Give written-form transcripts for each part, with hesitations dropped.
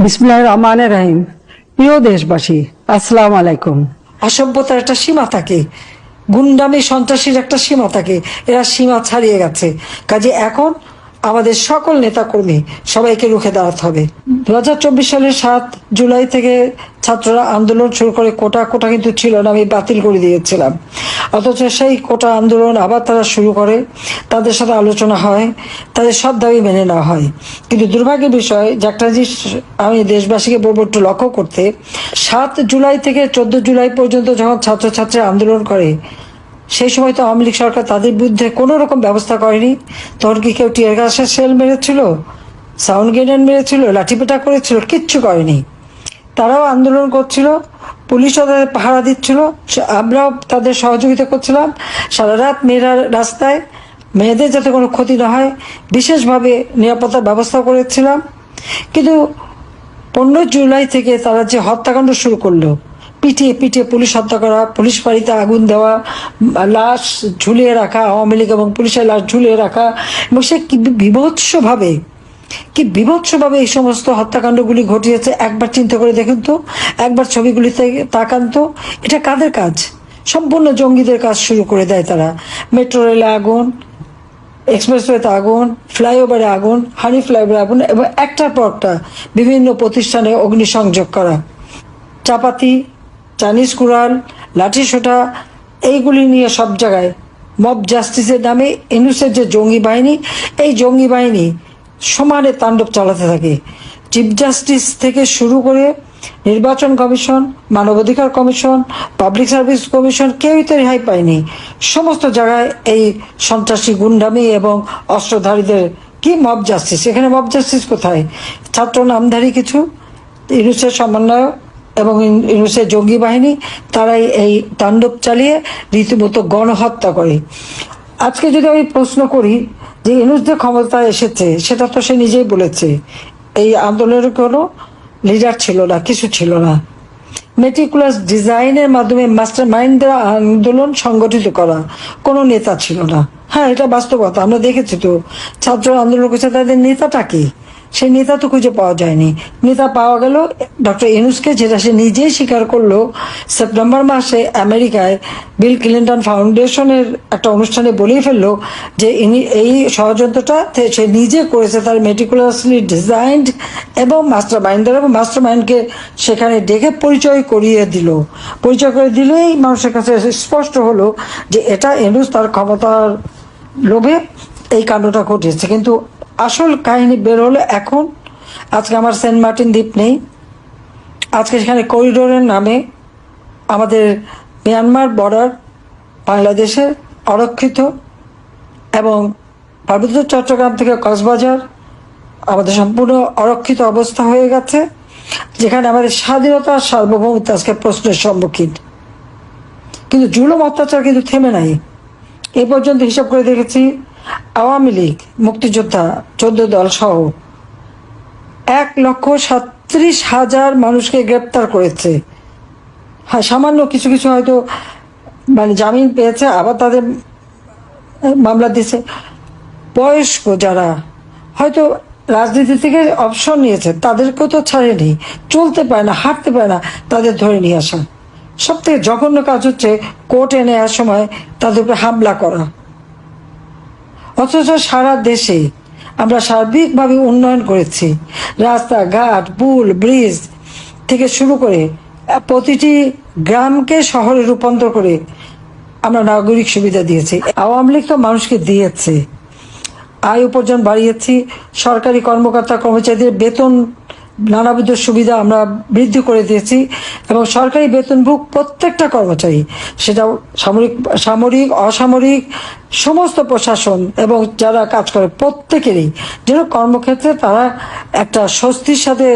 বিসমিল্লাহির রহমানির রহিম। প্রিয় দেশবাসী, আসসালামু আলাইকুম। অসভ্যতার একটা সীমা থাকে, গুন্ডামি সন্ত্রাসীর একটা সীমা থাকে, এরা সীমা ছাড়িয়ে গেছে। কাজে এখন আমাদের সকল নেতাকর্মী সবাইকে রুখে দাঁড়াতে হবে। 2024 সালের 7 জুলাই থেকে ছাত্ররা আন্দোলন শুরু করে, কোটা কোটা কিন্তু ছিল না, আমি বাতিল করে দিয়েছিলাম। অথচ সেই কোটা আন্দোলন আবার তারা শুরু করে, তাদের সাথে আলোচনা হয়, তাদের সব দাবি মেনে নেওয়া হয়। কিন্তু দুর্ভাগ্যের বিষয় যে একটা জিনিস আমি দেশবাসীকে বলবো একটু লক্ষ্য করতে, 7 জুলাই থেকে 14 জুলাই পর্যন্ত যখন ছাত্রছাত্রী আন্দোলন করে, সেই সময় তো আওয়ামী লীগ সরকার তাদের বিরুদ্ধে কোনো রকম ব্যবস্থা করেনি। তখন কি কেউ টিয়ার গ্যাসের শেল মেরেছিল, সাউন্ড গ্রেনেড মেরেছিল, লাঠিপেটা করেছিল? কিচ্ছু করেনি। তারাও আন্দোলন করছিল, পুলিশও তাদের পাহারা দিচ্ছিল, আমরাও তাদের সহযোগিতা করছিলাম। সারা রাত মেয়েরা রাস্তায়, মেয়েদের যাতে কোনো ক্ষতি না হয় বিশেষভাবে নিরাপত্তার ব্যবস্থা করেছিলাম। কিন্তু 15 জুলাই থেকে তারা যে হত্যাকাণ্ড শুরু করলো, পিটিয়ে পিটিয়ে পুলিশ হত্যা করা, পুলিশ বাড়িতে আগুন দেওয়া, লাশ ঝুলিয়ে রাখা, আওয়ামী লীগ এবং পুলিশের লাশ ঝুলিয়ে রাখা, এবং সে কি বিভৎসভাবে এই সমস্ত হত্যাকাণ্ডগুলি ঘটিয়েছে। একবার চিন্তা করে দেখুন তো, একবার ছবিগুলিতে তাকান তো, এটা কাদের কাজ? সম্পূর্ণ জঙ্গিদের কাজ শুরু করে দেয় তারা। মেট্রো রেলে আগুন, এক্সপ্রেসওয়েতে আগুন, ফ্লাইওভারে আগুন, হানি ফ্লাইওভারে আগুন, এবং একটার পর একটা বিভিন্ন প্রতিষ্ঠানে অগ্নিসংযোগ করা, চাপাতি, চাইনিজ কুড়াল, লাঠি সোটা, এইগুলি নিয়ে সব জায়গায় মব জাস্টিসের নামে ইউনূসের যে জঙ্গি বাহিনী, এই জঙ্গি বাহিনী সমানে তাণ্ডব চালাতে থাকে। চিফ জাস্টিস থেকে শুরু করে নির্বাচন কমিশন, মানবাধিকার কমিশন, পাবলিক সার্ভিস কমিশন, কেউই তো রেহাই পায়নি। সমস্ত জায়গায় এই সন্ত্রাসী গুন্ডামি এবং অস্ত্রধারীদের কি মব জাস্টিস? এখানে মব জাস্টিস কোথায়? ছাত্র নামধারী কিছু ইউনূসের সমন্বয়ক এবং ইউনূসের জঙ্গি বাহিনী, তারাই এই তাণ্ডব চালিয়ে রীতিমতো গণহত্যা করে। আজকে যদি আমি প্রশ্ন করি যে ইউনূস যে ক্ষমতায় এসেছে, সেটা তো সে নিজেই বলেছে এই আন্দোলনের কোনো লিডার ছিল না, কিছু ছিল না। মেটিকুলাস ডিজাইনের মাধ্যমে মাস্টার মাইন্ড দ্বারা আন্দোলন সংগঠিত করা, কোনো নেতা ছিল না। হ্যাঁ, এটা বাস্তবতা, আমরা দেখেছি তো। ছাত্র আন্দোলন করছে, তাদের নেতাটা কি? সেই নেতা তো খুঁজে পাওয়া যায়নি। নেতা পাওয়া গেল ডক্টর ইউনূসকে, যেটা সে নিজেই স্বীকার করলো সেপ্টেম্বর মাসে আমেরিকায় বিল ক্লিন্টন ফাউন্ডেশনের একটা অনুষ্ঠানে বলেই ফেললো যে ইনি এই ষড়যন্ত্রটা সে নিজে করেছে, তার মেটিকুলাসলি ডিজাইনড এবং মাস্টার মাইন্ডার, এবং মাস্টার মাইন্ডকে সেখানে ডেকে পরিচয় করে দিলেই মানুষের কাছে স্পষ্ট হলো যে এটা ইউনূস তার ক্ষমতার লোভে এই কাণ্ডটা ঘটিয়েছে। কিন্তু আসল কাহিনী বের হলো এখন। আজকে আমার সেন্ট মার্টিন দ্বীপ নেই, আজকে সেখানে করিডোরের নামে আমাদের মিয়ানমার বর্ডার, বাংলাদেশের অরক্ষিত, এবং পার্বত্য চট্টগ্রাম থেকে কক্সবাজার আমাদের সম্পূর্ণ অরক্ষিত অবস্থা হয়ে গেছে, যেখানে আমাদের স্বাধীনতা সার্বভৌমত্ব আজকে প্রশ্নের সম্মুখীন। কিন্তু জুলুম অত্যাচার কিন্তু থেমে নাই। এ পর্যন্ত হিসাব করে দেখেছি, আওয়ামী লীগ, মুক্তিযোদ্ধা 14 দল সহ 1,37,000 মানুষকে গ্রেপ্তার করেছে। হ্যাঁ, সামান্য কিছু কিছু হয়তো জামিন পেয়েছে, আবার তাদের মামলা দিয়েছে। বয়স্ক যারা হয়তো রাজনীতি থেকে অবসর নিয়েছে, তাদেরকেও তো ছাড়েনি। চলতে পারে না, হাঁটতে পারে না, তাদের ধরে নিয়ে আসা। সব থেকে জঘন্য কাজ হচ্ছে কোর্টে নেওয়ার সময় তাদের উপরে হামলা করা। অথচ সারা দেশে আমরা সার্বিকভাবে উন্নয়ন করেছি, রাস্তাঘাট, পুল, ব্রিজ থেকে শুরু করে প্রতিটি গ্রামকে শহরে রূপান্তর করে আমরা নাগরিক সুবিধা দিয়েছি। আওয়ামী লীগ তো মানুষকে দিয়েছে, আয় উপার্জন বাড়িয়েছি, সরকারি কর্মকর্তা কর্মচারীদের বেতন, নানাবিধ সুবিধা আমরা বৃদ্ধি করে দিয়েছি, এবং সরকারি বেতনভোগ প্রত্যেকটা কর্মচারী, সেটা সামরিক, অসামরিক, সমস্ত প্রশাসন এবং যারা কাজ করে প্রত্যেকেরই যেন কর্মক্ষেত্রে তারা একটা স্বস্তির সাথে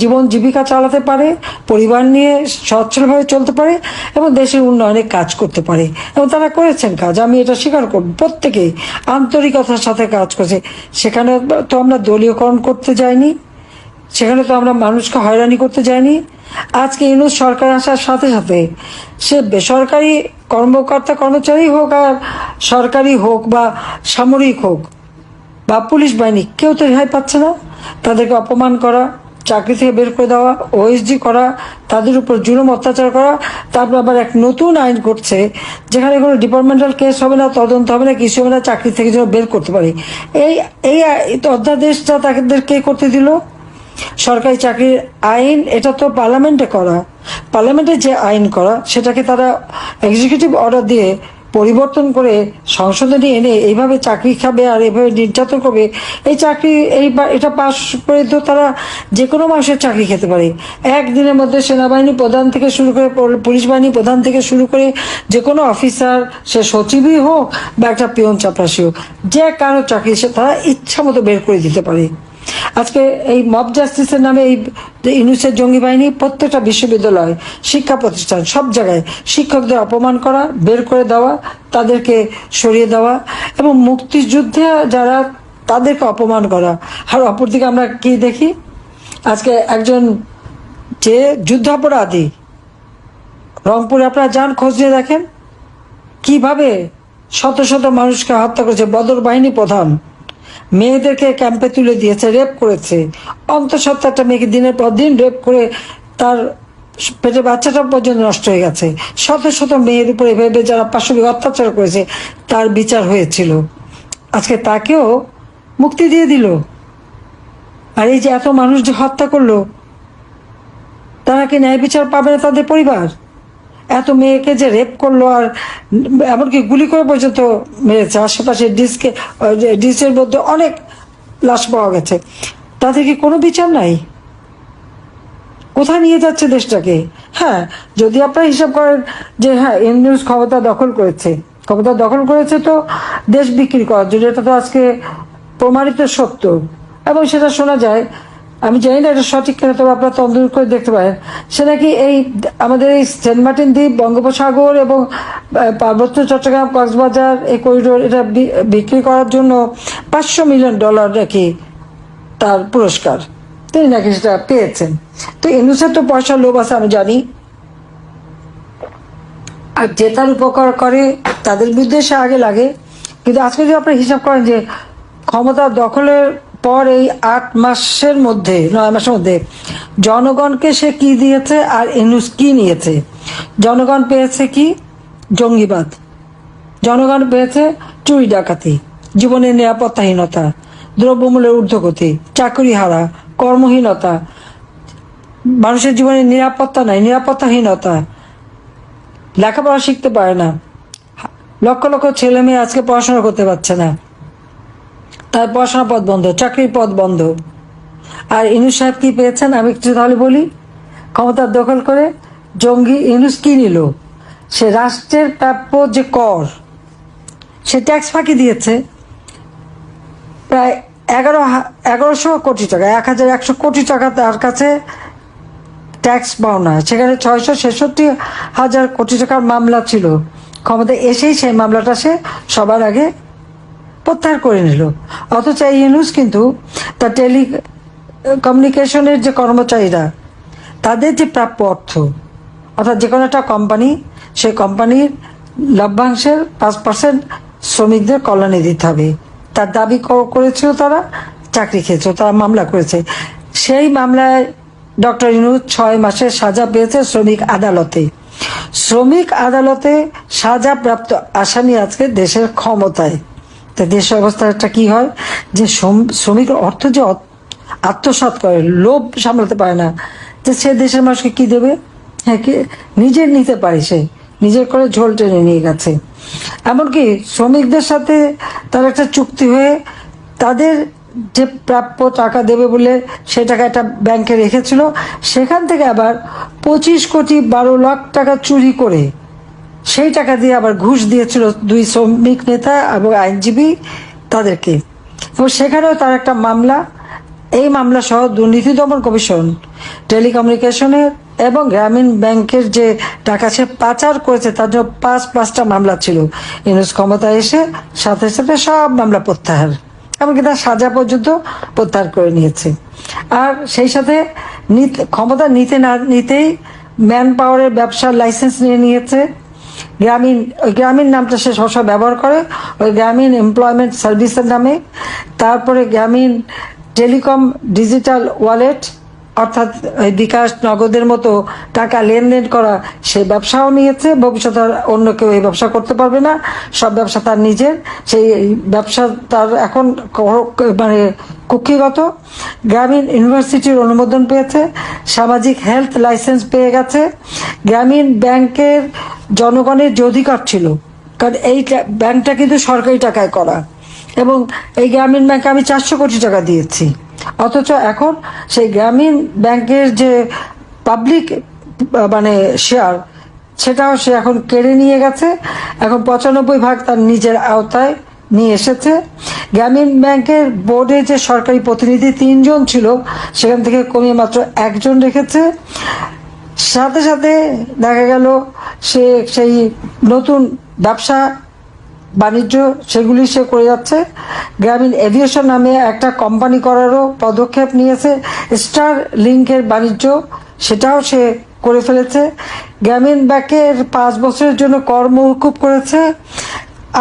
জীবন জীবিকা চালাতে পারে, পরিবার নিয়ে সচ্ছলভাবে চলতে পারে, এবং দেশের উন্নয়নে কাজ করতে পারে। এবং তারা করেছেন কাজ, আমি এটা স্বীকার করব। প্রত্যেকেই আন্তরিকতার সাথে কাজ করেছে। সেখানে তো আমরা দলীয়করণ করতে যাইনি, সেখানে তো আমরা মানুষকে হয়রানি করতে যাইনি। আজকে ইউনূস সরকার আসার সাথে সাথে সে বেসরকারি কর্মকর্তা কর্মচারী হোক, আর সরকারি হোক বা সামরিক হোক বা পুলিশ বাহিনী, কেউ তো রেহাই পাচ্ছে না। তাদেরকে অপমান করা, চাকরি থেকে বের করে দেওয়া, ওএসডি করা, তাদের উপর জুলুম অত্যাচার করা। তারপর আবার এক নতুন আইন করছে যেখানে কোনো ডিপার্টমেন্টাল কেস হবে না, তদন্ত হবে না, কিছু হবে না, চাকরি থেকে যেন বের করতে পারে। এই এই অধ্যাদেশটা তাদের কে করতে দিল? সরকারি চাকরির আইন, এটা তো পার্লামেন্টে করা। পার্লামেন্টে যে আইন করা সেটাকে তারা এক্সিকিউটিভ অর্ডার দিয়ে পরিবর্তন করে সংসদে নিয়ে এনে এইভাবে চাকরি খাবে আর এইভাবে নির্যাতন করবে। এই চাকরি এটা পাশ করে তো তারা যে কোনো মানুষের চাকরি খেতে পারে। একদিনের মধ্যে সেনাবাহিনী প্রধান থেকে শুরু করে পুলিশ বাহিনী প্রধান থেকে শুরু করে যে কোনো অফিসার, সে সচিবই হোক বা একটা পিয়ন চাপরাশি হোক, যে কারো চাকরি সে তারা ইচ্ছা মতো বের করে দিতে পারে। আজকে এই মব জাস্টিসের নামে এই ইউনূসের জঙ্গি বাহিনী প্রত্যেকটা বিশ্ববিদ্যালয়, শিক্ষা প্রতিষ্ঠান, সব জায়গায় শিক্ষকদের অপমান করা, বের করে দেওয়া, তাদেরকে সরিয়ে দেওয়া এবং মুক্তিযুদ্ধে যারা তাদেরকে অপমান করা। আর অপরদিকে আমরা কি দেখি, আজকে একজন যে যুদ্ধাপরাধী, রংপুরে আপনারা যান, খোঁজ নিয়ে দেখেন কিভাবে শত শত মানুষকে হত্যা করেছে বদর বাহিনী প্রধান, মেয়েদেরকে ক্যাম্পে তুলে দিয়েছে, রেপ করেছে, অন্তঃসত্ত্বা একটা মেয়েকে দিনের পর দিন রেপ করে তার পেটে বাচ্চাটা পর্যন্ত নষ্ট হয়ে গেছে। শত শত মেয়ের উপরে ভেবে যারা পাশবিক অত্যাচার করেছে তার বিচার হয়েছিল, আজকে তাকেও মুক্তি দিয়ে দিল। আর এই যে এত মানুষ যে হত্যা করলো, তারা কি ন্যায় বিচার পাবে না? তাদের পরিবার এত মেয়েকে যে রেপ করলো আর এমনকি গুলি করে পর্যন্ত মেরেছে, আশেপাশে ডিসের মধ্যে অনেক লাশ পাওয়া গেছে, তাদের কি কোনো বিচার নাই? কোথায় নিয়ে যাচ্ছে দেশটাকে? হ্যাঁ, যদি আপনারা হিসাব করেন যে হ্যাঁ ইউনূস ক্ষমতা দখল করেছে তো দেশ বিক্রি করার জন্য, এটা তো আজকে প্রমাণিত সত্য এবং সেটা শোনা যায়। আমি জানি না এটা সঠিক কিনা, তবে আপনারা তদন্ত করে দেখতে পারেন। সে নাকি এই আমাদের এই সেন্ট মার্টিন দ্বীপ, বঙ্গোপসাগর এবং পার্বত্য চট্টগ্রাম, কক্সবাজার এই করিডোর, এটা বিক্রি করার জন্য $500 মিলিয়ন নাকি তার পুরস্কার, তিনি নাকি সেটা পেয়েছেন। তো ইউনূসের তো পয়সার লোভ আছে আমি জানি, আর যে তার উপকার করে তাদের বিরুদ্ধে সে আগে লাগে। কিন্তু আজকে যদি আপনি হিসাব করেন যে ক্ষমতা দখলের পর এই 9 মাসের মধ্যে জনগণকে সে কি দিয়েছে আর ইউনূস কি নিয়েছে? জনগণ পেয়েছে কি? জঙ্গিবাদ। জনগণ পেয়েছে চুরি ডাকাতি, জীবনের নিরাপত্তাহীনতা, দ্রব্যমূল্যের ঊর্ধ্বগতি, চাকরি হারা, কর্মহীনতা, মানুষের জীবনে নিরাপত্তা নাই, নিরাপত্তাহীনতা, লেখাপড়া শিখতে পারে না, লক্ষ লক্ষ ছেলে মেয়ে আজকে পড়াশোনা করতে পারছে না, তার পড়াশোনার পথ বন্ধ, চাকরির পথ বন্ধ। আর ইউনূস সাহেব কি পেয়েছেন আমি একটু তাহলে বলি। ক্ষমতা দখল করে জঙ্গি ইউনূস কি নিল? সে রাষ্ট্রের প্রাপ্য যে কর, সে ট্যাক্স ফাঁকি দিয়েছে প্রায় 1100 কোটি টাকা, 1100 কোটি টাকা তার কাছে ট্যাক্স পাওনা। সেখানে 666,000 কোটি টাকার মামলা ছিল। ক্ষমতা এসেই সেই মামলাটা সে সবার আগে প্রত্যাহার করে নিল। অথচ এই ইউনূস কিন্তু তার টেলিকমিউনিকেশনের যে কর্মচারীরা, তাদের যে প্রাপ্য অর্থ, অর্থাৎ যে কোনো একটা কোম্পানি, সেই কোম্পানির লভ্যাংশের 5% শ্রমিকদের কল্যাণে দিতে হবে, তার দাবি করেছিল, তারা চাকরি খেয়েছিল, তারা মামলা করেছে। সেই মামলায় ডক্টর ইউনূস 6 মাসের সাজা পেয়েছে শ্রমিক আদালতে। শ্রমিক আদালতে সাজাপ্রাপ্ত আসামি আজকে দেশের ক্ষমতায়। তো দেশের অবস্থাটা কি হয় যে শ্রমিক অর্থ যে আত্মসাৎ করে, লোভ সামলাতে পারে না, যে সে দেশের মানুষকে কি দেবে? হ্যাঁ, নিজের নিতে পারে, সে নিজের করে ঝোল টেনে নিয়ে গেছে। এমনকি শ্রমিকদের সাথে তার একটা চুক্তি হয়ে তাদের যে প্রাপ্য টাকা দেবে বলে সে টাকা একটা ব্যাংকে রেখেছিল, সেখান থেকে আবার 25 কোটি 12 লাখ টাকা চুরি করে সেই টাকা দিয়ে আবার ঘুষ দিয়েছিল 2 শ্রমিক নেতা এবং আইনজীবী তাদেরকে। এবং সেখানেও তার একটা মামলা, এই মামলা সহ দুর্নীতি দমন কমিশন টেলিকমিউনিকেশনের এবং গ্রামীণ ব্যাংকের যে টাকা সে পাচার করেছে তার জন্য 5টা মামলা ছিল। ইউনূস ক্ষমতা এসে সাথে সাথে সব মামলা প্রত্যাহার, এমনকি তার সাজা পর্যন্ত প্রত্যাহার করে নিয়েছে। আর সেই সাথে ক্ষমতা নিতে না নিতেই ম্যান পাওয়ারের ব্যবসার লাইসেন্স নিয়ে নিয়েছে। গ্রামীণ নামটা সে সবসময় ব্যবহার করে, ওই গ্রামীণ এমপ্লয়মেন্ট সার্ভিসের নামে। তারপরে গ্রামীণ টেলিকম ডিজিটাল ওয়ালেট অর্থাৎ এই বিকাশ নগদের মতো টাকা লেনদেন করা সেই ব্যবসাও নিয়েছে। ভবিষ্যতে আর অন্য কেউ এই ব্যবসা করতে পারবে না, সব ব্যবসা তার নিজের। সেই ব্যবসা তার এখন মানে কুক্ষিগত। গ্রামীণ ইউনিভার্সিটির অনুমোদন পেয়েছে, সামাজিক হেলথ লাইসেন্স পেয়ে গেছে। গ্রামীণ ব্যাংকের জনগণের যে অধিকার ছিল, কারণ এই ব্যাংকটা কিন্তু সরকারি টাকায় করা, এবং এই গ্রামীণ ব্যাংকে আমি 400 কোটি টাকা দিয়েছি, অথচ এখন সেই গ্রামীণ ব্যাংকের যে পাবলিক মানে শেয়ার, সেটাও সে এখন কেড়ে নিয়ে গেছে। এখন 95% তার নিজের আওতায় নিয়ে এসেছে। গ্রামীণ ব্যাংকের বোর্ডে যে সরকারি প্রতিনিধি 3 জন ছিল, সেখান থেকে কমিয়ে মাত্র 1 জন রেখেছে। সাথে সাথে দেখা গেল সে সেই নতুন ব্যবসা বাণিজ্য সেগুলি সে করে যাচ্ছে। গ্রামীণ এভিয়েশন নামে একটা কোম্পানি করারও পদক্ষেপ নিয়েছে। স্টার লিংকের বাণিজ্য সেটাও সে করে ফেলেছে। গ্রামীণ ব্যাংকের 5 বছরের জন্য কর মওকুফ করেছে।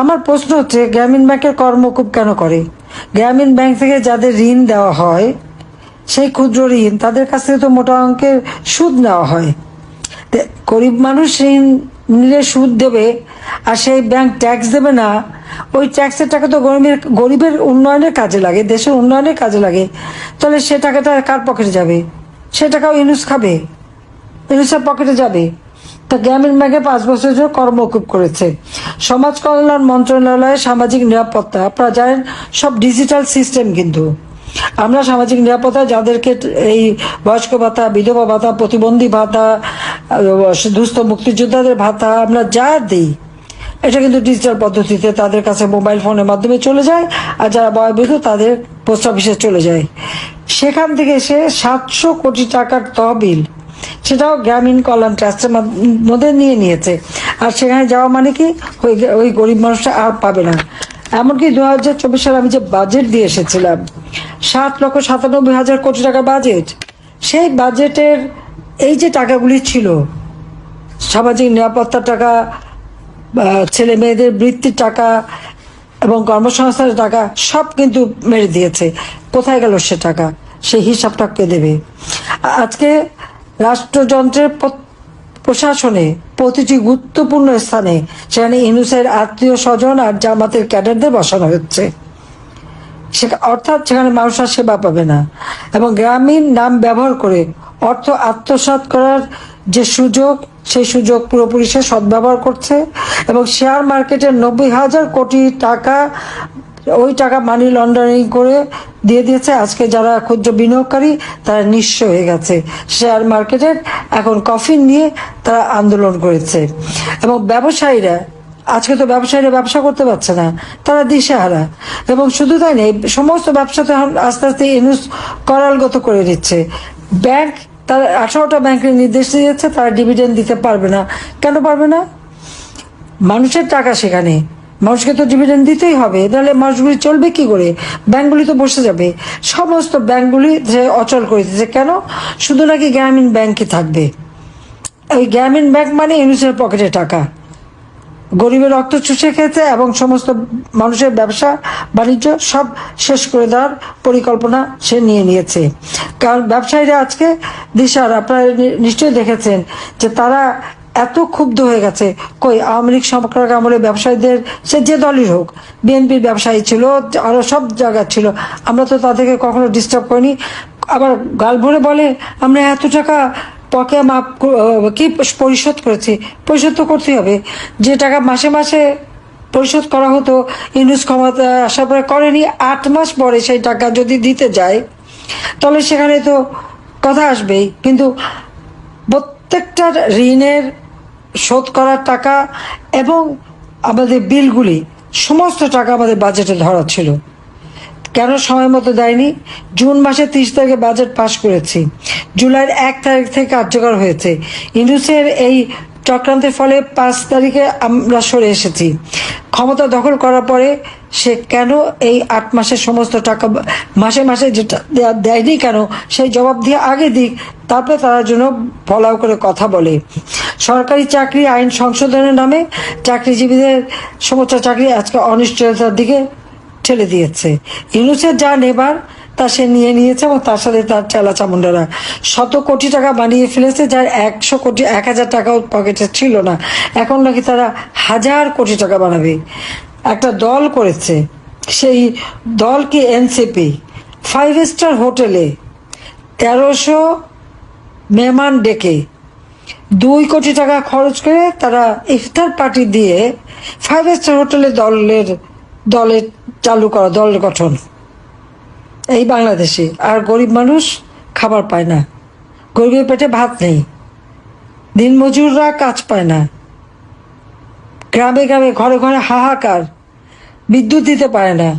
আমার প্রশ্ন হচ্ছে, গ্রামীণ ব্যাংকের কর মওকুফ কেন করে? গ্রামীণ ব্যাংক থেকে যাদের ঋণ দেওয়া হয়, সেই ক্ষুদ্র ঋণ, তাদের কাছ থেকে তো মোটা অঙ্কের সুদ নেওয়া হয়। গরিব মানুষ ঋণ নিলে সুদ দেবে, আর সেই ব্যাংক ট্যাক্স দেবে না। ওই ট্যাক্সের টাকা তো গরিবের উন্নয়নের কাজে লাগে, দেশের উন্নয়নের কাজে লাগে। তাহলে সে টাকাটা কার পকেটে যাবে? সে টাকাও ইউনুস খাবে, ইউনুসের পকেটে যাবে। তা গ্রামীণ ব্যাংকে 5 বছরের জন্য কর মওকুফ করেছে। সমাজ কল্যাণ মন্ত্রণালয়ের সামাজিক নিরাপত্তা, আপনারা জানেন সব ডিজিটাল সিস্টেম, কিন্তু আমরা সামাজিক নিরাপত্তা যাদেরকে এই বয়স্ক ভাতা, বিধবা ভাতা, প্রতিবন্ধী ভাতা, দুস্থ মুক্তিযোদ্ধাদের ভাতা আমরা যা দিই, এটা কিন্তু ডিজিটাল পদ্ধতিতে তাদের কাছে মোবাইল ফোনের মাধ্যমে চলে যায়, আর যারা বয়োবৃদ্ধ তাদের পোস্ট অফিসে চলে যায়। সেখান থেকে সে 700 কোটি টাকার তহবিল, সেটাও গ্রামীণ কল্যাণ ট্রাস্টের মধ্যে নিয়ে নিয়েছে। আর সেখানে যাওয়া মানে কি, ওই গরিব মানুষটা আর পাবে না। এমনকি 2024 সালে আমি যে বাজেট দিয়ে এসেছিলাম, 7,97,000 কোটি টাকা বাজেট, সেই বাজেটের এই যে টাকাগুলি ছিল, সামাজিক নিরাপত্তার টাকা, ছেলে মেয়েদের বৃত্তির টাকা এবং কর্মসংস্থানের টাকা, সব কিন্তু মেরে দিয়েছে। কোথায় গেল সে টাকা? সেই হিসাবটা কে দেবে? আজকে রাষ্ট্রযন্ত্রের প্রশাসনে প্রতিটি গুরুত্বপূর্ণ স্থানে সেখানে ইউনূসের আত্মীয় স্বজন আর জামাতের ক্যাডারদের বসানো হচ্ছে। অর্থাৎ সেখানে মানুষ আর সেবা পাবে না। এবং গ্রামীণ নাম ব্যবহার করে অর্থ আত্মসাৎ করার যে সুযোগ, সেই সুযোগ পুরোপুরি সে সদ্ব্যবহার করছে। এবং শেয়ার মার্কেটের 90,000 কোটি টাকা, ওই টাকা মানি লন্ডারিং করে দিয়ে দিয়েছে। আজকে যারা ক্ষুদ্র বিনিয়োগকারী তারা নিঃস্ব হয়ে গেছে। শেয়ার মার্কেটের এখন কফিন নিয়ে তারা আন্দোলন করেছে। এবং ব্যবসায়ীরা, আজকে তো ব্যবসায়ীরা ব্যবসা করতে পারছে না, তারা দিশেহারা। এবং শুধু তাই নেই, সমস্ত ব্যবসাতে আস্তে আস্তে ইউনূস করালগত করে দিচ্ছে। ব্যাংক, তারা 18টা ব্যাংকের নির্দেশ দিয়েছে তারা ডিভিডেন্ড দিতে পারবে না। কেন পারবে না? মানুষের টাকা সেখানে, মানুষকে তো ডিভিডেন্ড দিতেই হবে, তাহলে মানুষগুলি চলবে কি করে? ব্যাংকগুলি তো বসে যাবে। সমস্ত ব্যাংকগুলি যে অচল করে দিচ্ছে। কেন? শুধু নাকি গ্রামীণ ব্যাংকই থাকবে। ওই গ্রামীণ ব্যাংক মানে ইউনূসের পকেটে টাকা, গরিবের রক্ত চুষে খেয়েছে, এবং সমস্ত মানুষের ব্যবসা বাণিজ্য সব শেষ করে দেওয়ার পরিকল্পনা সে নিয়ে নিয়েছে। কারণ ব্যবসায়ীরা আজকে দিশার, আপনারা নিশ্চয়ই দেখেছেন যে তারা এত ক্ষুব্ধ হয়ে গেছে। কই আওয়ামী লীগ সরকার আমলে ব্যবসায়ীদের, সে যে দলই হোক, বিএনপির ব্যবসায়ী ছিল, আরো সব জায়গায় ছিল, আমরা তো তাদেরকে কখনো ডিস্টার্ব করিনি। আবার গাল ভরে বলে আমরা এত টাকা পকে মাপ কি পরিশোধ করেছি। পরিশোধ তো করতেই হবে। যে টাকা মাসে মাসে পরিশোধ করা হতো, ইউনূস ক্ষমতা আসার পরে করেনি। 8 মাস পরে সেই টাকা যদি দিতে যায়, তাহলে সেখানে তো কথা আসবেই। কিন্তু প্রত্যেকটা ঋণের শোধ করার টাকা এবং আমাদের বিলগুলি, সমস্ত টাকা আমাদের বাজেটে ধরা ছিল। কেন সময় মতো দেয়নি? জুন মাসের 30 তারিখে বাজেট পাশ করেছি, জুলাইয়ের 1 তারিখ থেকে কার্যকর হয়েছে। ইউনূসের এই চক্রান্তের ফলে 5 তারিখে আমরা সরে এসেছি। ক্ষমতা দখল করার পরে সে কেন এই 8 মাসের সমস্ত টাকা মাসে মাসে যেটা দেয়নি, কেন সেই জবাব দিয়ে আগে দিক, তারপরে তার জন্য ফলাও করে কথা বলে। সরকারি চাকরি আইন সংশোধনের নামে চাকরিজীবীদের সমস্ত চাকরি আজকে অনিশ্চয়তার দিকে ঠেলে দিয়েছে। ইউনূসের যা নেবার তা সে নিয়ে নিয়েছে এবং তার সাথে তার চেলা চামুন্ডারা শত কোটি টাকা বানিয়ে ফেলেছে, যার 100 কোটি 1000 টাকাও পকেটে ছিল না। এখন নাকি তারা 1000 কোটি টাকা বানাবে। একটা দল করেছে, সেই দল কি এনসিপি। 5 স্টার হোটেলে 1300 মেহমান ডেকে 2 কোটি টাকা খরচ করে তারা ইফতার পার্টি দিয়ে 5 স্টার হোটেলে দলের চালু করা, দলের গঠন এই বাংলাদেশে। আর গরিব মানুষ খাবার পায় না, গরিবের পেটে ভাত নেই, দিনমজুররা কাজ পায় না, গ্রামে গ্রামে ঘরে ঘরে হাহাকার, বিদ্যুৎ দিতে পারে না।